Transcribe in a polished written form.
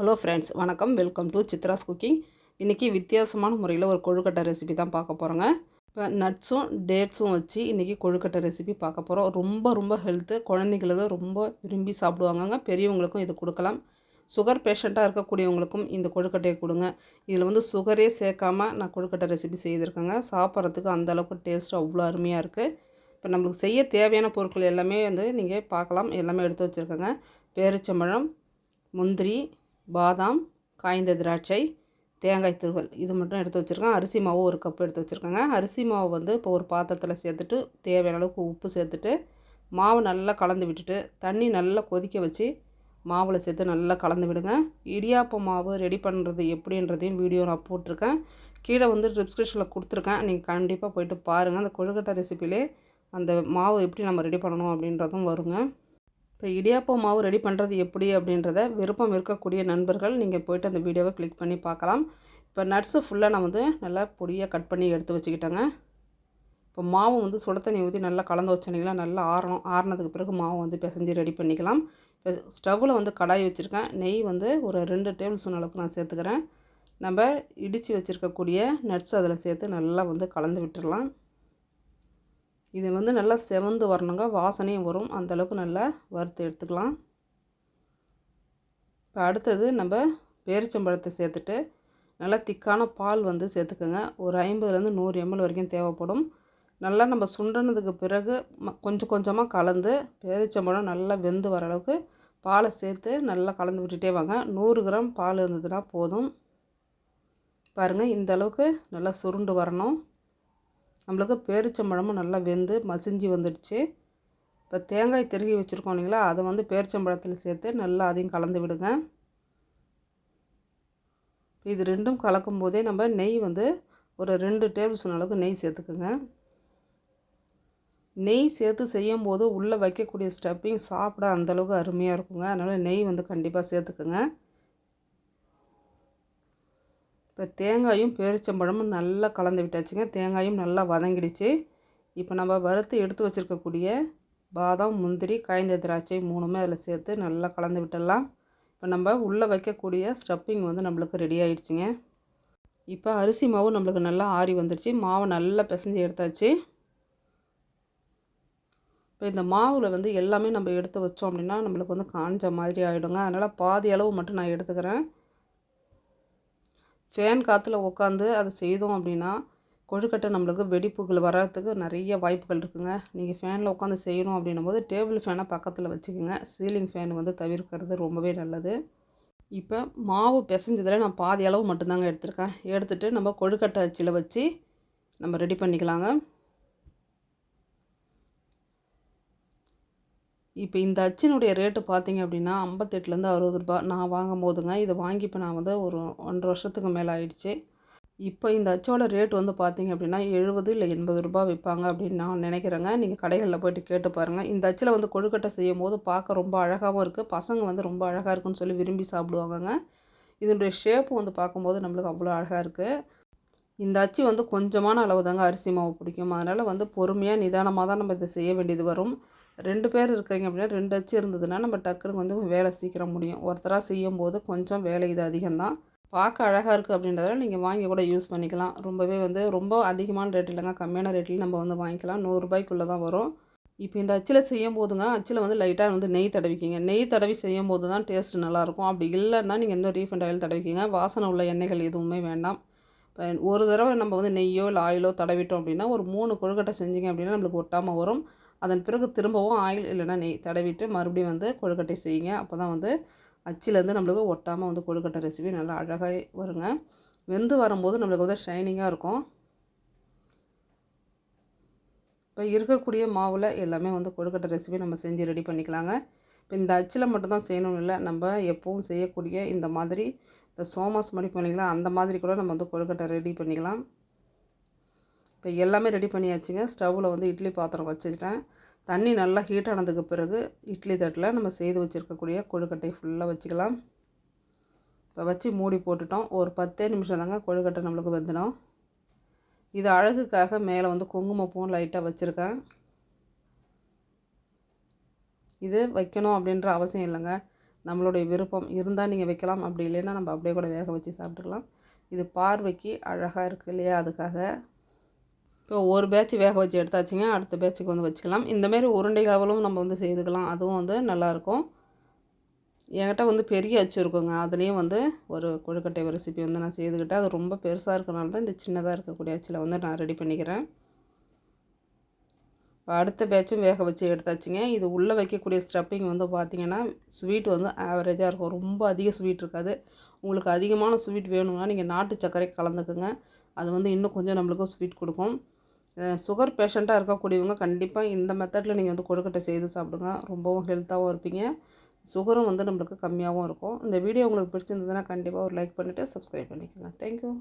Hello friends, வணக்கம். Welcome to Chitra's cooking. இன்றைக்கி வித்தியாசமான முறையில் ஒரு கொழுக்கட்டை ரெசிபி தான் பார்க்க போகிறோங்க. இப்போ நட்ஸும் டேட்ஸும் வச்சு இன்றைக்கி கொழுக்கட்டை ரெசிபி பார்க்க போகிறோம். ரொம்ப ரொம்ப ஹெல்த்து, குழந்தைங்களுக்கு ரொம்ப விரும்பி சாப்பிடுவாங்கங்க. பெரியவங்களுக்கும் இது கொடுக்கலாம். சுகர் பேஷண்ட்டாக இருக்கக்கூடியவங்களுக்கும் இந்த கொழுக்கட்டையை கொடுங்க. இதில் வந்து சுகரே சேர்க்காமல் நான் கொழுக்கட்டை ரெசிபி செய்திருக்கேங்க. சாப்பிட்றதுக்கு அந்தளவுக்கு டேஸ்ட்டு அவ்வளோ அருமையாக இருக்குது. இப்போ நம்மளுக்கு செய்ய தேவையான பொருட்கள் எல்லாமே வந்து நீங்கள் பார்க்கலாம். எல்லாமே எடுத்து வச்சுருக்கேங்க. பேரிச்சம்பழம், முந்திரி, பாதாம், காய்ந்த திராட்சை, தேங்காய் துருவல் இது மட்டும் எடுத்து வச்சுருக்கேன். அரிசி மாவு ஒரு கப் எடுத்து வச்சுருக்கேங்க. அரிசி மாவு வந்து இப்போ ஒரு பாத்திரத்தில் சேர்த்துட்டு தேவையான அளவுக்கு உப்பு சேர்த்துட்டு மாவு நல்லா கலந்து விட்டுட்டு தண்ணி நல்லா கொதிக்க வச்சு மாவில் சேர்த்து நல்லா கலந்து விடுங்க. இடியாப்ப மாவு ரெடி பண்ணுறது எப்படின்றதையும் வீடியோ நான் போட்டிருக்கேன். கீழே வந்து டிஸ்கிரிப்ஷனில் கொடுத்துருக்கேன். நீங்கள் கண்டிப்பாக போய்ட்டு பாருங்கள். அந்த கொழுக்கட்டை ரெசிப்பிலே அந்த மாவு எப்படி நம்ம ரெடி பண்ணணும் அப்படின்றதும் வருங்க. இப்போ இடியாப்பம் மாவு ரெடி பண்ணுறது எப்படி அப்படின்றத விருப்பம் இருக்கக்கூடிய நண்பர்கள் நீங்கள் போய்ட்டு அந்த வீடியோவை கிளிக் பண்ணி பார்க்கலாம். இப்போ நட்ஸு ஃபுல்லாக நான் வந்து நல்லா பொடியாக கட் பண்ணி எடுத்து வச்சுக்கிட்டேங்க. இப்போ மாவு வந்து சுட தண்ணி ஊற்றி நல்லா கலந்து வச்சிங்கன்னா நல்லா ஆறணும். ஆறினதுக்கு பிறகு மாவு வந்து பிசைஞ்சு ரெடி பண்ணிக்கலாம். இப்போ ஸ்டவ்வில் வந்து கடாய் வச்சுருக்கேன். நெய் வந்து ஒரு 2 டேபிள் ஸ்பூன் அளவுக்கு நான் சேர்த்துக்கிறேன். நம்ம இடித்து வச்சுருக்கக்கூடிய நட்ஸ் அதில் சேர்த்து நல்லா வந்து கலந்து விட்டுடலாம். இது வந்து நல்லா செவந்து வரணுங்க, வாசனையும் வரும். அந்தளவுக்கு நல்லா வறுத்து எடுத்துக்கலாம். இப்போ அடுத்தது நம்ம பேரிச்சம்பழத்தை சேர்த்துட்டு நல்லா திக்கான பால் வந்து சேர்த்துக்கோங்க. ஒரு 50லேருந்து 100 ml வரைக்கும் தேவைப்படும். நல்லா நம்ம சுண்டினதுக்கு பிறகு கொஞ்சம் கொஞ்சமாக கலந்து பேரிச்சம்பழம் நல்லா வெந்து வர அளவுக்கு பாலை சேர்த்து நல்லா கலந்து விட்டுட்டே வாங்க. 100 கிராம் பால் இருந்ததுன்னா போதும். பாருங்கள், இந்த அளவுக்கு நல்லா சுருண்டு வரணும். நம்மளுக்கு பேரிச்சம்பழமும் நல்லா வெந்து மசிஞ்சு வந்துடுச்சு. இப்போ தேங்காய் திருகி வச்சுருக்கோம் இல்லைங்களா, அதை வந்து பேரிச்சம்பழத்தில் சேர்த்து நல்லா அதையும் கலந்து விடுங்க. இது ரெண்டும் கலக்கும் போதே நம்ம நெய் வந்து ஒரு 2 டேபிள் ஸ்பூன் அளவுக்கு நெய் சேர்த்துக்குங்க. நெய் சேர்த்து செய்யும்போது உள்ளே வைக்கக்கூடிய ஸ்டப்பிங் சாப்பிட அந்தளவுக்கு அருமையாக இருக்குங்க. அதனால் நெய் வந்து கண்டிப்பாக சேர்த்துக்குங்க. இப்போ தேங்காயும் பேரிச்சம்பழமும் நல்லா கலந்து விட்டாச்சுங்க. தேங்காயும் நல்லா வதங்கிடுச்சு. இப்போ நம்ம வறுத்து எடுத்து வச்சுருக்கக்கூடிய பாதாம், முந்திரி, காய்ந்த திராட்சை 3மே அதில் சேர்த்து நல்லா கலந்து விட்டுடலாம். இப்போ நம்ம உள்ளே வைக்கக்கூடிய ஸ்டப்பிங் வந்து நம்மளுக்கு ரெடி ஆகிடுச்சிங்க. இப்போ அரிசி மாவு நம்மளுக்கு நல்லா ஆறி வந்துடுச்சு. மாவை நல்லா பிசைஞ்சு எடுத்தாச்சு. இப்போ இந்த மாவில் வந்து எல்லாமே நம்ம எடுத்து வச்சோம் அப்படின்னா நம்மளுக்கு வந்து காஞ்ச மாதிரி ஆகிடுங்க. அதனால் பாதி அளவு மட்டும் நான் எடுத்துக்கிறேன். ஃபேன் காற்றுல உட்காந்து அதை செய்தோம் அப்படின்னா கொழுக்கட்டை நம்மளுக்கு வெடிப்புகள் வர்றதுக்கு நிறைய வாய்ப்புகள் இருக்குங்க. நீங்கள் ஃபேனில் உட்காந்து செய்யணும் அப்படின்னும் போது டேபிள் ஃபேனை பக்கத்தில் வச்சுக்கோங்க. சீலிங் ஃபேன் வந்து தவிர்க்கிறது ரொம்பவே நல்லது. இப்போ மாவு பிசைஞ்சதில் நான் பாதி அளவு மட்டும்தாங்க எடுத்துருக்கேன். எடுத்துகிட்டு நம்ம கொழுக்கட்டை அச்சில் வச்சு நம்ம ரெடி பண்ணிக்கலாங்க. இப்போ இந்த அச்சினுடைய ரேட்டு பார்த்திங்க அப்படின்னா 58லேருந்து 60 ரூபா. நான் வாங்கும் போதுங்க, இதை வாங்கி இப்போ நான் வந்து ஒரு 1.5 வருஷத்துக்கு மேலே ஆயிடுச்சு. இப்போ இந்த அச்சோட ரேட் வந்து பார்த்திங்க அப்படின்னா 70 இல்லை 80 ரூபா விற்பாங்க அப்படின்னு நான் நினைக்கிறேங்க. நீங்கள் கடைகளில் போய்ட்டு கேட்டு பாருங்கள். இந்த அச்சில் வந்து கொழுக்கட்டை செய்யும் போது பார்க்க ரொம்ப அழகாகவும் இருக்குது. பசங்க வந்து ரொம்ப அழகாக இருக்குன்னு சொல்லி விரும்பி சாப்பிடுவாங்கங்க. இதனுடைய ஷேப்பு வந்து பார்க்கும்போது நம்மளுக்கு அவ்வளோ அழகாக இருக்குது. இந்த அச்சு வந்து கொஞ்சமான அளவு தாங்க அரிசி மாவு பிடிக்கும். அதனால் வந்து பொறுமையாக நிதானமாக தான் நம்ம இதை செய்ய வேண்டியது வரும். 2 பேர் இருக்கிறீங்க அப்படின்னா 2 அச்சு இருந்ததுன்னா நம்ம டக்குனு வந்து வேலை சீக்கிரம் முடியும். ஒருத்தராக செய்யும்போது கொஞ்சம் வேலை இது அதிகம்தான். பார்க்க அழகாக இருக்குது அப்படின்றதால நீங்கள் வாங்கி கூட யூஸ் பண்ணிக்கலாம். ரொம்பவே வந்து ரொம்ப அதிகமான ரேட் இல்லைங்க, கம்மியான ரேட்லேயும் நம்ம வந்து வாங்கிக்கலாம். 100 ரூபாய்க்குள்ளே தான் வரும். இப்போ இந்த அச்சில் செய்யும் போதுங்க, அச்சில் வந்து லைட்டாக வந்து நெய் தடவிக்கிங்க. நெய் தடவி செய்யும் போது தான் டேஸ்ட்டு நல்லாயிருக்கும். அப்படி இல்லைன்னா நீங்கள் இன்னும் ரீஃபண்ட் ஆயில் தடவிக்கிங்க. வாசனை உள்ள எண்ணெய்கள் எதுவுமே வேண்டாம். இப்போ ஒரு தடவை நம்ம வந்து நெய்யோ இல்லை ஆயிலோ தடவிட்டோம் அப்படின்னா ஒரு 3 கொழுக்கட்டை செஞ்சிங்க அப்படின்னா நம்மளுக்கு ஒட்டாமல் வரும். அதன் பிறகு திரும்பவும் ஆயில் இல்லைனா நெய் தடவிட்டு மறுபடியும் வந்து கொழுக்கட்டை செய்யுங்க. அப்போ தான் வந்து அச்சிலேருந்து நம்மளுக்கு ஒட்டாமல் வந்து கொழுக்கட்டை ரெசிபி நல்லா அழகாக வருங்க. வெந்து வரும்போது நம்மளுக்கு வந்து ஷைனிங்காக இருக்கும். இப்போ இருக்கக்கூடிய மாவில் எல்லாமே வந்து கொழுக்கட்டை ரெசிபி நம்ம செஞ்சு ரெடி பண்ணிக்கலாங்க. இப்போ இந்த அச்சில் மட்டும்தான் செய்யணும்னு இல்லை, நம்ம எப்பவும் செய்யக்கூடிய இந்த மாதிரி இந்த சோமாஸ் மாதிரி பண்ணிங்களா அந்த மாதிரி கூட நம்ம வந்து கொழுக்கட்டை ரெடி பண்ணிக்கலாம். இப்போ எல்லாமே ரெடி பண்ணியாச்சுங்க. ஸ்டவ்வில் வந்து இட்லி பாத்திரம் வச்சுக்கிட்டேன். தண்ணி நல்லா ஹீட் ஆனதுக்கு பிறகு இட்லி தட்டில் நம்ம செய்து வச்சுருக்கக்கூடிய கொழுக்கட்டை ஃபுல்லாக வச்சுக்கலாம். இப்போ வச்சு மூடி போட்டுட்டோம். ஒரு 10 நிமிஷம் தாங்க கொழுக்கட்டை நம்மளுக்கு வெந்துடும். இது அழகுக்காக மேலே வந்து குங்குமப்பூவும் லைட்டாக வச்சுருக்கேன். இது வைக்கணும் அப்படின்ற அவசியம் இல்லைங்க. நம்மளுடைய விருப்பம் இருந்தால் நீங்கள் வைக்கலாம், அப்படி இல்லைன்னா நம்ம அப்படியே கூட வேக வச்சு சாப்பிட்டுக்கலாம். இது பார்வைக்கு அழகாக இருக்குது இல்லையா, அதுக்காக. இப்போ ஒரு பேட்ச் வேக வச்சு எடுத்தாச்சுங்க, அடுத்த பேட்சுக்கு வந்து வச்சுக்கலாம். இந்தமாரி உருண்டைகளும் நம்ம வந்து செய்துக்கலாம், அதுவும் வந்து நல்லாயிருக்கும். என்கிட்ட வந்து பெரிய அச்சு இருக்குங்க, அதுலேயும் வந்து ஒரு கொழுக்கட்டை ரெசிபி வந்து நான் செய்துக்கிட்டேன். அது ரொம்ப பெருசாக இருக்கனால தான் இந்த சின்னதாக இருக்கக்கூடிய அச்சில் வந்து நான் ரெடி பண்ணிக்கிறேன். இப்போ அடுத்த பேட்சும் வேக வச்சு எடுத்தாச்சுங்க. இது உள்ளே வைக்கக்கூடிய ஸ்டஃப்பிங் வந்து பார்த்திங்கன்னா ஸ்வீட் வந்து ஆவரேஜாக இருக்கும், ரொம்ப அதிக ஸ்வீட் இருக்காது. உங்களுக்கு அதிகமான ஸ்வீட் வேணும்னா நீங்கள் நாட்டு சர்க்கரை கலந்துக்குங்க, அது வந்து இன்னும் கொஞ்சம் நம்மளுக்கும் ஸ்வீட் கொடுக்கும். சுகர் பேஷண்ட்டாக இருக்கக்கூடியவங்க கண்டிப்பாக இந்த மெத்தடில் நீங்கள் வந்து கொழுக்கட்டை செய்து சாப்பிடுங்க, ரொம்பவும் ஹெல்த்தாகவும் இருப்பீங்க. சுகரும் வந்து நம்மளுக்கு கம்மியாகவும் இருக்கும். இந்த வீடியோ உங்களுக்கு பிடிச்சிருந்ததுன்னா கண்டிப்பாக ஒரு லைக் பண்ணிவிட்டு சப்ஸ்கிரைப் பண்ணிக்கோங்க. தேங்க்யூ.